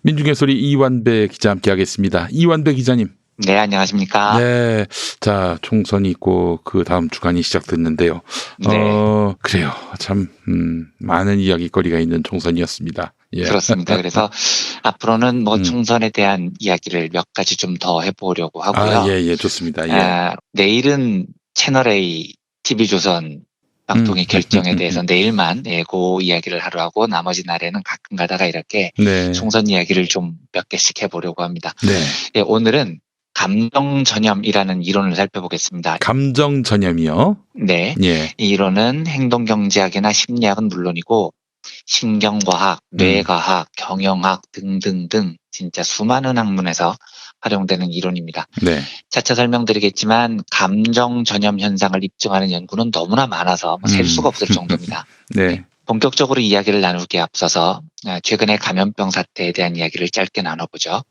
민중의 소리 이완배 기자 함께하겠습니다. 이완배 기자님. 네, 안녕하십니까. 네, 자 총선이 있고 그 다음 주간이 시작됐는데요. 네, 그래요. 참 많은 이야기거리가 있는 총선이었습니다. 예. 그렇습니다. 그래서 앞으로는 뭐 음. 총선에 대한 이야기를 몇 가지 좀 더 해보려고 아, 하고요. 예, 좋습니다. 예. 내일은 채널A, TV조선 방통위 결정에 대해서 내일만 그 이야기를 하러 하고 나머지 날에는 가끔 가다가 이렇게 네, 총선 이야기를 좀 몇 개씩 해보려고 합니다. 네. 예, 오늘은 감정 전염이라는 이론을 살펴보겠습니다. 감정 전염이요. 네, 예. 이 이론은 행동경제학이나 심리학은 물론이고 신경과학, 뇌과학, 경영학 등등등 진짜 수많은 학문에서 활용되는 이론입니다. 네. 차차 설명드리겠지만 감정 전염 현상을 입증하는 연구는 너무나 많아서 셀 수가 없을 정도입니다. 네. 본격적으로 이야기를 나누기에 앞서서 최근의 감염병 사태에 대한 이야기를 짧게 나눠보죠.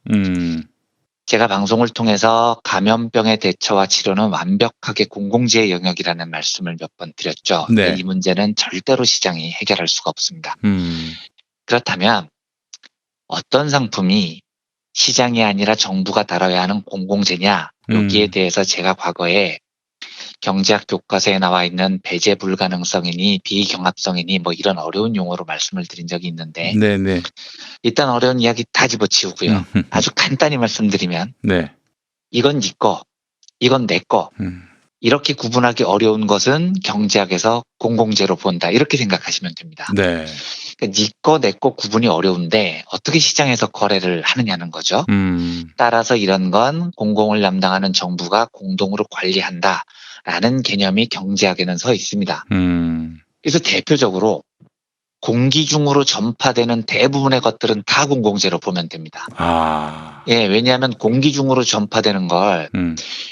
제가 방송을 통해서 감염병의 대처와 치료는 완벽하게 공공지의 영역이라는 말씀을 몇 번 드렸죠. 네. 이 문제는 절대로 시장이 해결할 수가 없습니다. 그렇다면 어떤 상품이 시장이 아니라 정부가 다뤄야 하는 공공재냐, 여기에 대해서 제가 과거에 경제학 교과서에 나와 있는 배제 불가능성이니 비경합성이니 뭐 이런 어려운 용어로 말씀을 드린 적이 있는데 네네. 일단 어려운 이야기 다 집어치우고요. 아주 간단히 말씀드리면 네. 이건 네 거, 이건 내 거. 이렇게 구분하기 어려운 것은 경제학에서 공공재로 본다. 이렇게 생각하시면 됩니다. 네. 그러니까 네 거, 내 거 구분이 어려운데 어떻게 시장에서 거래를 하느냐는 거죠. 따라서 이런 건 공공을 담당하는 정부가 공동으로 관리한다라는 개념이 경제학에는 서 있습니다. 그래서 대표적으로 공기 중으로 전파되는 대부분의 것들은 다 공공재로 보면 됩니다. 예, 왜냐하면 공기 중으로 전파되는 걸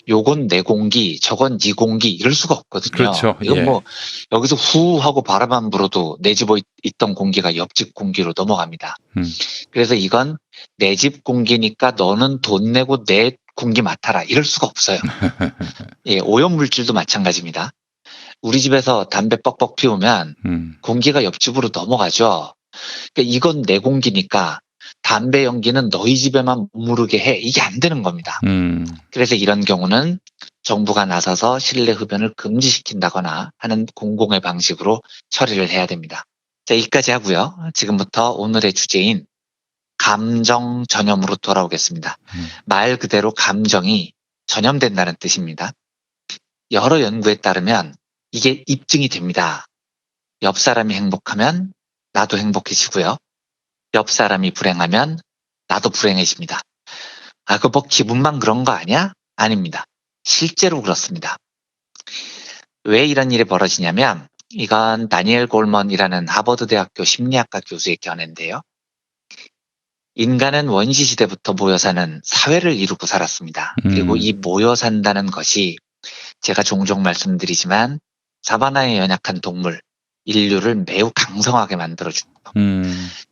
요건 내 공기, 저건 네 공기 이럴 수가 없거든요. 그렇죠. 이건 예. 뭐 여기서 후 하고 바람만 불어도 내 집에 있던 공기가 옆집 공기로 넘어갑니다. 그래서 이건 내 집 공기니까 너는 돈 내고 내 공기 맡아라 이럴 수가 없어요. 예, 오염물질도 마찬가지입니다. 우리 집에서 담배 뻑뻑 피우면 공기가 옆집으로 넘어가죠. 그러니까 이건 내 공기니까 담배 연기는 너희 집에만 머무르게 해. 이게 안 되는 겁니다. 그래서 이런 경우는 정부가 나서서 실내 흡연을 금지시킨다거나 하는 공공의 방식으로 처리를 해야 됩니다. 자, 여기까지 하고요. 지금부터 오늘의 주제인 감정 전염으로 돌아오겠습니다. 말 그대로 감정이 전염된다는 뜻입니다. 여러 연구에 따르면 이게 입증이 됩니다. 옆 사람이 행복하면 나도 행복해지고요. 옆 사람이 불행하면 나도 불행해집니다. 그 뭐 기분만 그런 거 아니야? 아닙니다. 실제로 그렇습니다. 왜 이런 일이 벌어지냐면 이건 다니엘 골먼이라는 하버드 대학교 심리학과 교수의 견해인데요. 인간은 원시 시대부터 모여 사는 사회를 이루고 살았습니다. 그리고 이 모여 산다는 것이 제가 종종 말씀드리지만 사바나에 연약한 동물, 인류를 매우 강성하게 만들어주고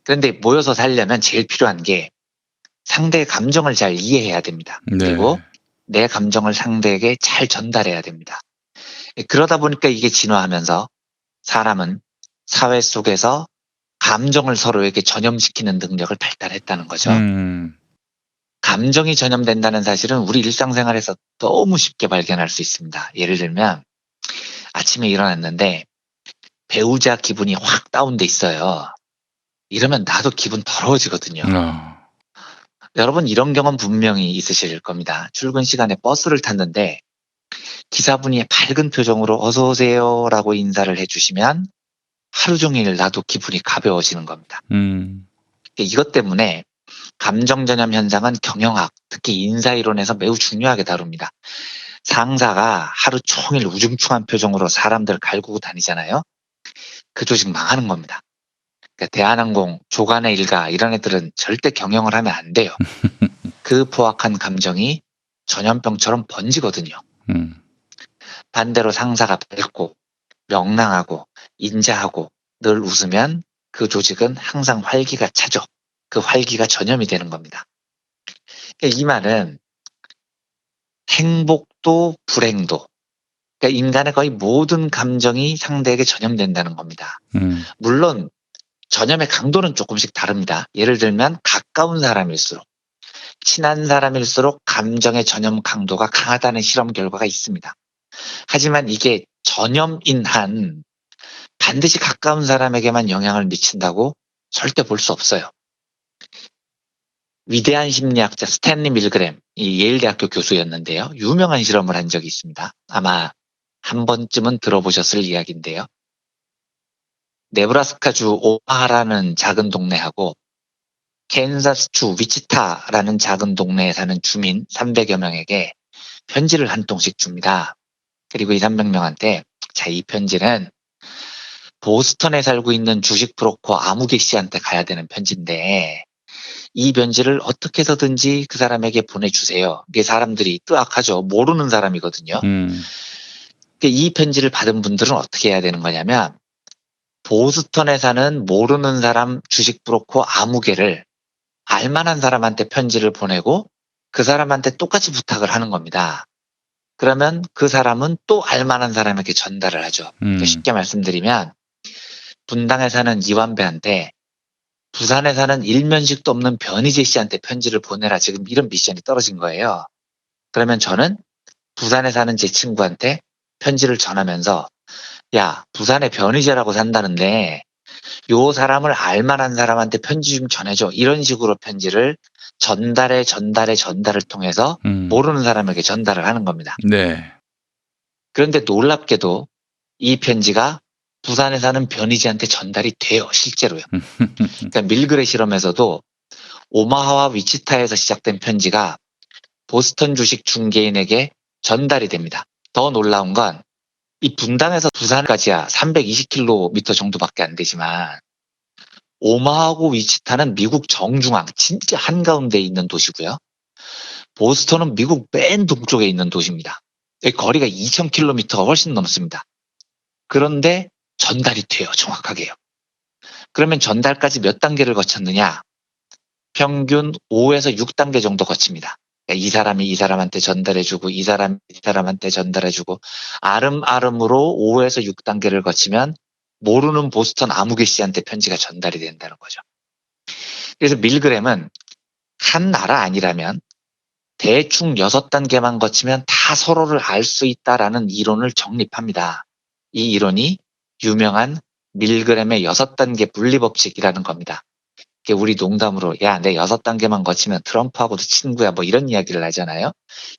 그런데 모여서 살려면 제일 필요한 게 상대의 감정을 잘 이해해야 됩니다. 네. 그리고 내 감정을 상대에게 잘 전달해야 됩니다. 그러다 보니까 이게 진화하면서 사람은 사회 속에서 감정을 서로에게 전염시키는 능력을 발달했다는 거죠. 감정이 전염된다는 사실은 우리 일상생활에서 너무 쉽게 발견할 수 있습니다. 예를 들면 아침에 일어났는데 배우자 기분이 확 다운돼 있어요. 이러면 나도 기분 더러워지거든요. 여러분 이런 경험 분명히 있으실 겁니다. 출근 시간에 버스를 탔는데 기사분이 밝은 표정으로 어서 오세요 라고 인사를 해주시면 하루 종일 나도 기분이 가벼워지는 겁니다. 이것 때문에 감정 전염 현상은 경영학, 특히 인사이론에서 매우 중요하게 다룹니다. 상사가 하루 종일 우중충한 표정으로 사람들을 갈구고 다니잖아요. 그 조직 망하는 겁니다. 그러니까 대한항공, 조간의 일가 이런 애들은 절대 경영을 하면 안 돼요. 그 포악한 감정이 전염병처럼 번지거든요. 반대로 상사가 밝고 명랑하고 인자하고 늘 웃으면 그 조직은 항상 활기가 차죠. 그 활기가 전염이 되는 겁니다. 이 말은 행복도 불행도 그러니까 인간의 거의 모든 감정이 상대에게 전염된다는 겁니다. 물론 전염의 강도는 조금씩 다릅니다. 예를 들면 가까운 사람일수록, 친한 사람일수록 감정의 전염 강도가 강하다는 실험 결과가 있습니다. 하지만 이게 전염인 한 반드시 가까운 사람에게만 영향을 미친다고 절대 볼 수 없어요. 위대한 심리학자 스탠리 밀그램, 이 예일대학교 교수였는데요. 유명한 실험을 한 적이 있습니다. 아마 한 번쯤은 들어보셨을 이야기인데요. 네브라스카주 오마하라는 작은 동네하고 캔자스주 위치타라는 작은 동네에 사는 주민 300여 명에게 편지를 한 통씩 줍니다. 그리고 이 300명한테 자, 이 편지는 보스턴에 살고 있는 주식 브로커 아무개 씨한테 가야 되는 편지인데 이 편지를 어떻게 해서든지 그 사람에게 보내주세요. 이게 사람들이 뜨악하죠. 모르는 사람이거든요. 이 편지를 받은 분들은 어떻게 해야 되는 거냐면 보스턴에 사는 모르는 사람 주식 브로커 아무개를 알만한 사람한테 편지를 보내고 그 사람한테 똑같이 부탁을 하는 겁니다. 그러면 그 사람은 또 알만한 사람에게 전달을 하죠. 그러니까 쉽게 말씀드리면 분당에 사는 이완배한테 부산에 사는 일면식도 없는 변희재 씨한테 편지를 보내라. 지금 이런 미션이 떨어진 거예요. 그러면 저는 부산에 사는 제 친구한테 편지를 전하면서 야, 부산에 변희재라고 산다는데 요 사람을 알만한 사람한테 편지 좀 전해줘. 이런 식으로 편지를 전달을 통해서 모르는 사람에게 전달을 하는 겁니다. 네. 그런데 놀랍게도 이 편지가 부산에 사는 변희재한테 전달이 돼요. 실제로요. 그러니까 밀그레 실험에서도 오마하와 위치타에서 시작된 편지가 보스턴 주식 중개인에게 전달이 됩니다. 더 놀라운 건 이 분당에서 부산까지야 320km 정도밖에 안 되지만 오마하고 위치타는 미국 정중앙 진짜 한가운데에 있는 도시고요. 보스턴은 미국 맨 동쪽에 있는 도시입니다. 거리가 2000km가 훨씬 넘습니다. 그런데 전달이 돼요. 정확하게요. 그러면 전달까지 몇 단계를 거쳤느냐? 평균 5에서 6단계 정도 거칩니다. 그러니까 이 사람이 이 사람한테 전달해주고 이 사람이 이 사람한테 전달해주고 아름아름으로 5에서 6단계를 거치면 모르는 보스턴 아무개 씨한테 편지가 전달이 된다는 거죠. 그래서 밀그램은 한 나라 아니라면 대충 6단계만 거치면 다 서로를 알 수 있다라는 이론을 정립합니다. 이 이론이 유명한 밀그램의 6단계 분리법칙이라는 겁니다. 우리 농담으로 야, 내 6단계만 거치면 트럼프하고도 친구야 뭐 이런 이야기를 하잖아요.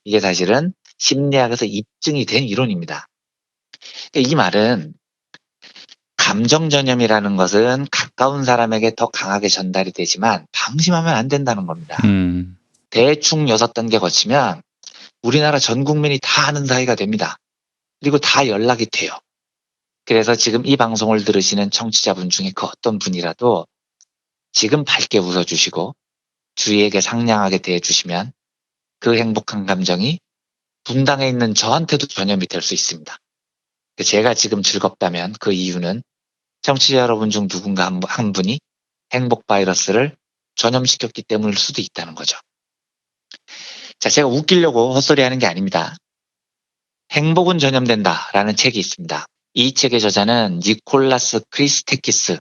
이게 사실은 심리학에서 입증이 된 이론입니다. 이 말은 감정 전염이라는 것은 가까운 사람에게 더 강하게 전달이 되지만 방심하면 안 된다는 겁니다. 대충 6단계 거치면 우리나라 전 국민이 다 아는 사이가 됩니다. 그리고 다 연락이 돼요. 그래서 지금 이 방송을 들으시는 청취자분 중에 그 어떤 분이라도 지금 밝게 웃어주시고 주위에게 상냥하게 대해주시면 그 행복한 감정이 분당에 있는 저한테도 전염이 될 수 있습니다. 제가 지금 즐겁다면 그 이유는 청취자 여러분 중 누군가 한 분이 행복 바이러스를 전염시켰기 때문일 수도 있다는 거죠. 자, 제가 웃기려고 헛소리 하는 게 아닙니다. 행복은 전염된다라는 책이 있습니다. 이 책의 저자는 니콜라스 크리스테키스,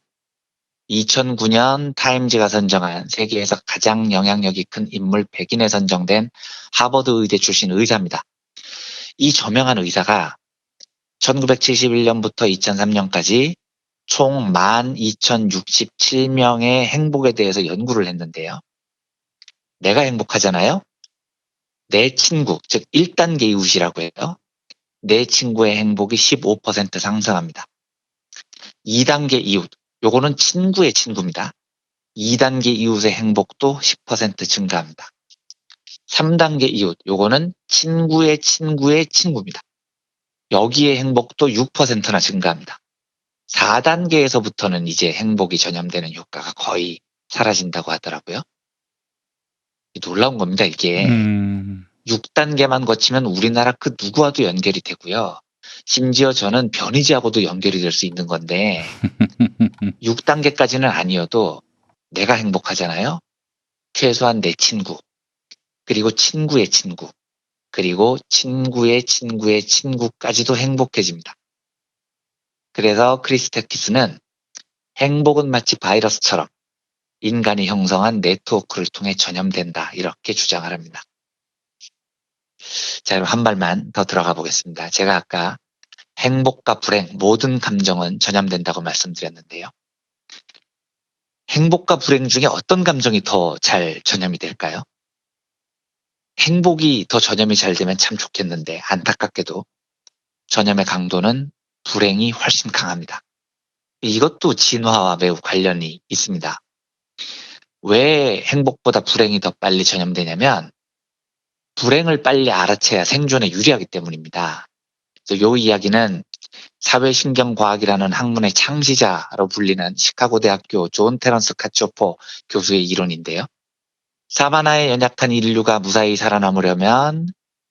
2009년 타임즈가 선정한 세계에서 가장 영향력이 큰 인물 100인에 선정된 하버드 의대 출신 의사입니다. 이 저명한 의사가 1971년부터 2003년까지 총 12,067명의 행복에 대해서 연구를 했는데요. 내가 행복하잖아요. 내 친구, 즉 1단계 이웃이라고 해요. 내 친구의 행복이 15% 상승합니다. 2단계 이웃, 요거는 친구의 친구입니다. 2단계 이웃의 행복도 10% 증가합니다. 3단계 이웃, 요거는 친구의 친구의 친구입니다. 여기의 행복도 6%나 증가합니다. 4단계에서부터는 이제 행복이 전염되는 효과가 거의 사라진다고 하더라고요. 놀라운 겁니다, 이게. 6단계만 거치면 우리나라 그 누구와도 연결이 되고요. 심지어 저는 변희재하고도 연결이 될 수 있는 건데 6단계까지는 아니어도 내가 행복하잖아요. 최소한 내 친구, 그리고 친구의 친구, 그리고 친구의 친구의 친구까지도 행복해집니다. 그래서 크리스테키스는 행복은 마치 바이러스처럼 인간이 형성한 네트워크를 통해 전염된다. 이렇게 주장을 합니다. 자, 그럼 한 발만 더 들어가 보겠습니다. 제가 아까 행복과 불행, 모든 감정은 전염된다고 말씀드렸는데요. 행복과 불행 중에 어떤 감정이 더 잘 전염이 될까요? 행복이 더 전염이 잘 되면 참 좋겠는데 안타깝게도 전염의 강도는 불행이 훨씬 강합니다. 이것도 진화와 매우 관련이 있습니다. 왜 행복보다 불행이 더 빨리 전염되냐면 불행을 빨리 알아채야 생존에 유리하기 때문입니다. 그래서 이 이야기는 사회신경과학이라는 학문의 창시자로 불리는 시카고 대학교 존 테런스 카치오포 교수의 이론인데요. 사바나에 연약한 인류가 무사히 살아남으려면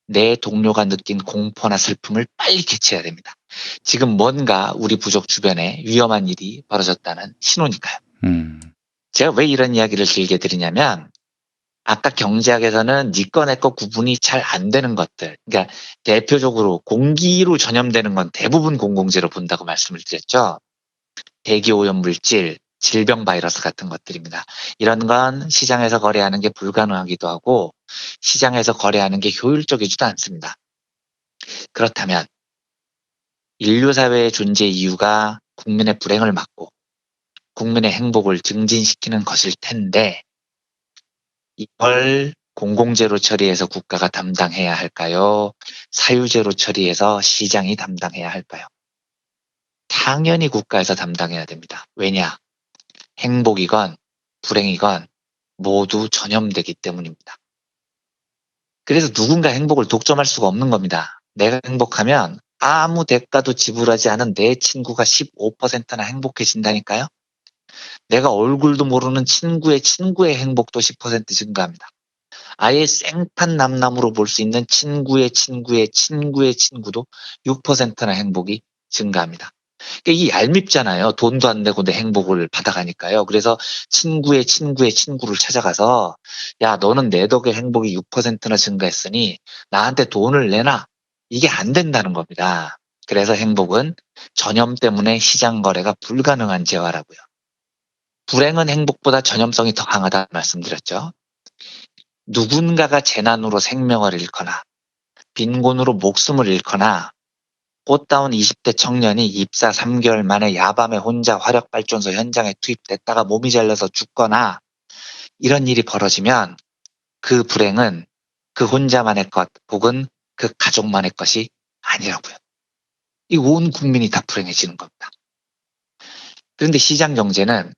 내 동료가 느낀 공포나 슬픔을 빨리 캐치해야 됩니다. 지금 뭔가 우리 부족 주변에 위험한 일이 벌어졌다는 신호니까요. 제가 왜 이런 이야기를 길게 드리냐면 아까 경제학에서는 니꺼 내꺼 구분이 잘 안 되는 것들, 그러니까 대표적으로 공기로 전염되는 건 대부분 공공재로 본다고 말씀을 드렸죠. 대기오염물질, 질병 바이러스 같은 것들입니다. 이런 건 시장에서 거래하는 게 불가능하기도 하고 시장에서 거래하는 게 효율적이지도 않습니다. 그렇다면 인류 사회의 존재 이유가 국민의 불행을 막고 국민의 행복을 증진시키는 것일 텐데 이걸 공공재로 처리해서 국가가 담당해야 할까요? 사유재로 처리해서 시장이 담당해야 할까요? 당연히 국가에서 담당해야 됩니다. 왜냐? 행복이건 불행이건 모두 전염되기 때문입니다. 그래서 누군가 행복을 독점할 수가 없는 겁니다. 내가 행복하면 아무 대가도 지불하지 않은 내 친구가 15%나 행복해진다니까요. 내가 얼굴도 모르는 친구의 행복도 10% 증가합니다. 아예 생판 남남으로 볼 수 있는 친구의 친구도 6%나 행복이 증가합니다. 그러니까 이게 얄밉잖아요. 돈도 안 내고 내 행복을 받아가니까요. 그래서 친구의 친구를 찾아가서 야, 너는 내 덕에 행복이 6%나 증가했으니 나한테 돈을 내놔. 이게 안 된다는 겁니다. 그래서 행복은 전염 때문에 시장 거래가 불가능한 재화라고요. 불행은 행복보다 전염성이 더 강하다 말씀드렸죠. 누군가가 재난으로 생명을 잃거나 빈곤으로 목숨을 잃거나 꽃다운 20대 청년이 입사 3개월 만에 야밤에 혼자 화력발전소 현장에 투입됐다가 몸이 잘려서 죽거나 이런 일이 벌어지면 그 불행은 그 혼자만의 것 혹은 그 가족만의 것이 아니라고요. 이 온 국민이 다 불행해지는 겁니다. 그런데 시장 경제는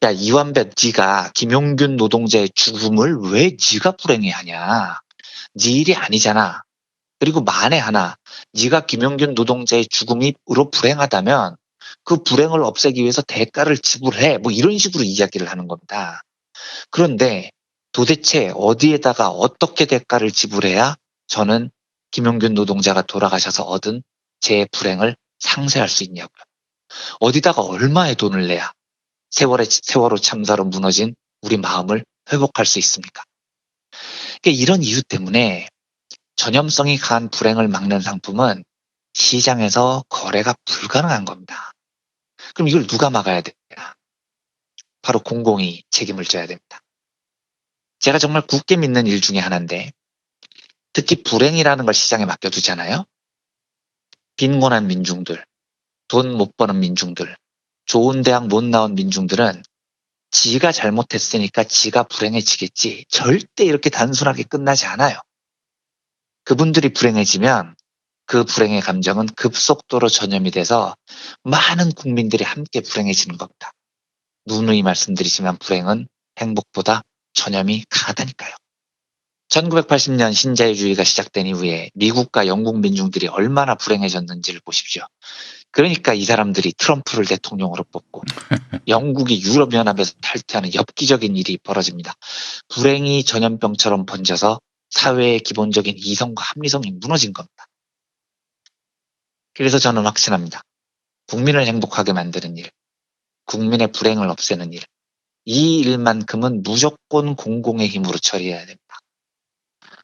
야, 이완배 네가 김용균 노동자의 죽음을 왜 네가 불행해하냐. 네 일이 아니잖아. 그리고 만에 하나 네가 김용균 노동자의 죽음으로 불행하다면 그 불행을 없애기 위해서 대가를 지불해. 뭐 이런 식으로 이야기를 하는 겁니다. 그런데 도대체 어디에다가 어떻게 대가를 지불해야 저는 김용균 노동자가 돌아가셔서 얻은 제 불행을 상쇄할 수 있냐고요. 어디다가 얼마의 돈을 내야 세월호 참사로 무너진 우리 마음을 회복할 수 있습니까? 그러니까 이런 이유 때문에 전염성이 강한 불행을 막는 상품은 시장에서 거래가 불가능한 겁니다. 그럼 이걸 누가 막아야 되냐? 바로 공공이 책임을 져야 됩니다. 제가 정말 굳게 믿는 일 중에 하나인데 특히 불행이라는 걸 시장에 맡겨두잖아요. 빈곤한 민중들, 돈 못 버는 민중들, 좋은 대학 못 나온 민중들은 지가 잘못했으니까 지가 불행해지겠지. 절대 이렇게 단순하게 끝나지 않아요. 그분들이 불행해지면 그 불행의 감정은 급속도로 전염이 돼서 많은 국민들이 함께 불행해지는 겁니다. 누누이 말씀드리지만 불행은 행복보다 전염이 강하다니까요. 1980년 신자유주의가 시작된 이후에 미국과 영국 민중들이 얼마나 불행해졌는지를 보십시오. 그러니까 이 사람들이 트럼프를 대통령으로 뽑고 영국이 유럽연합에서 탈퇴하는 엽기적인 일이 벌어집니다. 불행이 전염병처럼 번져서 사회의 기본적인 이성과 합리성이 무너진 겁니다. 그래서 저는 확신합니다. 국민을 행복하게 만드는 일, 국민의 불행을 없애는 일, 이 일만큼은 무조건 공공의 힘으로 처리해야 됩니다.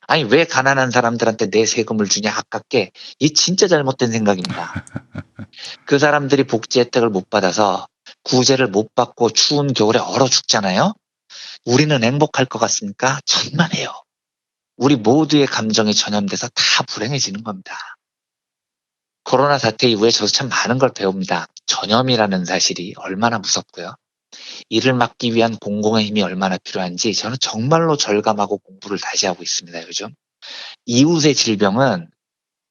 아니 왜 가난한 사람들한테 내 세금을 주냐 아깝게. 이 진짜 잘못된 생각입니다. 그 사람들이 복지 혜택을 못 받아서 구제를 못 받고 추운 겨울에 얼어 죽잖아요. 우리는 행복할 것 같습니까? 천만에요. 우리 모두의 감정이 전염돼서 다 불행해지는 겁니다. 코로나 사태 이후에 저도 참 많은 걸 배웁니다. 전염이라는 사실이 얼마나 무섭고요. 이를 막기 위한 공공의 힘이 얼마나 필요한지 저는 정말로 절감하고 공부를 다시 하고 있습니다, 요즘. 이웃의 질병은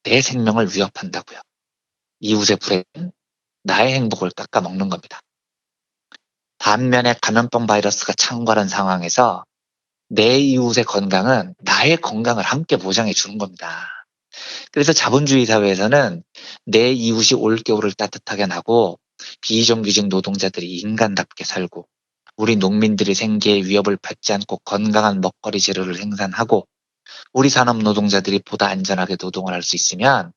내 생명을 위협한다고요. 이웃의 불행은 나의 행복을 깎아먹는 겁니다. 반면에 감염병 바이러스가 창궐한 상황에서 내 이웃의 건강은 나의 건강을 함께 보장해 주는 겁니다. 그래서 자본주의 사회에서는 내 이웃이 올겨울을 따뜻하게 나고 비정규직 노동자들이 인간답게 살고 우리 농민들이 생계에 위협을 받지 않고 건강한 먹거리 재료를 생산하고 우리 산업 노동자들이 보다 안전하게 노동을 할 수 있으면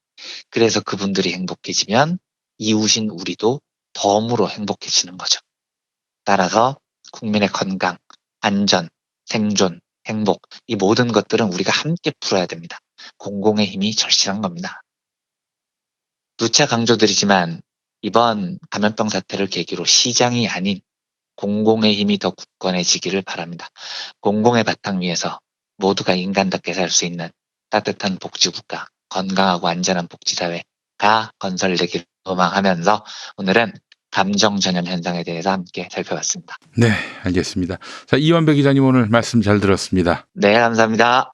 그래서 그분들이 행복해지면 이웃인 우리도 덤으로 행복해지는 거죠. 따라서 국민의 건강, 안전, 생존, 행복 이 모든 것들은 우리가 함께 풀어야 됩니다. 공공의 힘이 절실한 겁니다. 누차 강조드리지만 이번 감염병 사태를 계기로 시장이 아닌 공공의 힘이 더 굳건해지기를 바랍니다. 공공의 바탕 위에서 모두가 인간답게 살 수 있는 따뜻한 복지국가, 건강하고 안전한 복지사회가 건설되기를 소망하면서 오늘은 감정 전염 현상에 대해서 함께 살펴봤습니다. 네, 알겠습니다. 자, 이완배 기자님 오늘 말씀 잘 들었습니다. 네, 감사합니다.